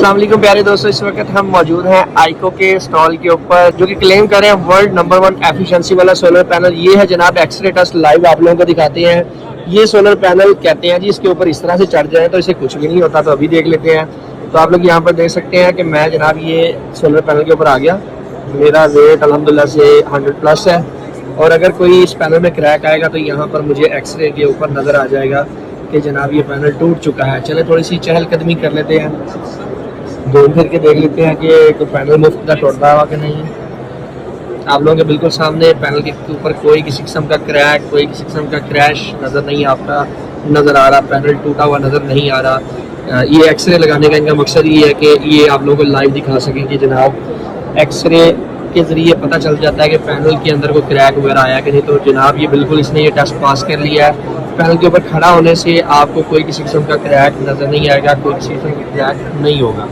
अस्सलाम वालेकुम प्यारे दोस्तों, इस वक्त हम मौजूद हैं आइको के स्टॉल के ऊपर जो कि क्लेम कर रहे हैं वर्ल्ड नंबर 1 एफिशिएंसी वाला सोलर पैनल। ये है जनाब एक्सरे टेस्ट लाइव आप लोगों को दिखाते हैं। ये सोलर पैनल कहते हैं जी इसके ऊपर इस तरह से चढ़ जाए तो इसे कुछ भी नहीं होता, तो अभी देख लेते हैं। तो आप लोग यहाँ पर देख सकते हैं कि मैं जनाब ये सोलर पैनल के ऊपर आ गया। मेरा वेट अल्हम्दुलिल्लाह से 100+ है और अगर कोई इस पैनल में क्रैक आएगा तो यहाँ पर मुझे एक्सरे के ऊपर नज़र आ जाएगा कि जनाब ये पैनल टूट चुका है। चले थोड़ी सी चहलकदमी कर लेते हैं, घूम फिर के देख लेते हैं कि कोई पैनल मुफ्त का टूटता हुआ कि नहीं। आप लोगों के बिल्कुल सामने पैनल के ऊपर कोई किसी किस्म का क्रैक, कोई किसी किस्म का क्रैश नज़र नहीं आता नज़र आ रहा, पैनल टूटा हुआ नज़र नहीं आ रहा। ये एक्सरे लगाने का इनका मकसद ये है कि ये आप लोगों को लाइव दिखा सकें कि जनाब एक्सरे के ज़रिए पता चल जाता है कि पैनल के अंदर कोई क्रैक वगैरह आया कि नहीं। तो जनाब ये बिल्कुल इसने ये टेस्ट पास कर लिया है। पैनल के ऊपर खड़ा होने से आपको कोई किसी किस्म का क्रैक नज़र नहीं आएगा, कोई किसी किस्म का क्रैक नहीं होगा।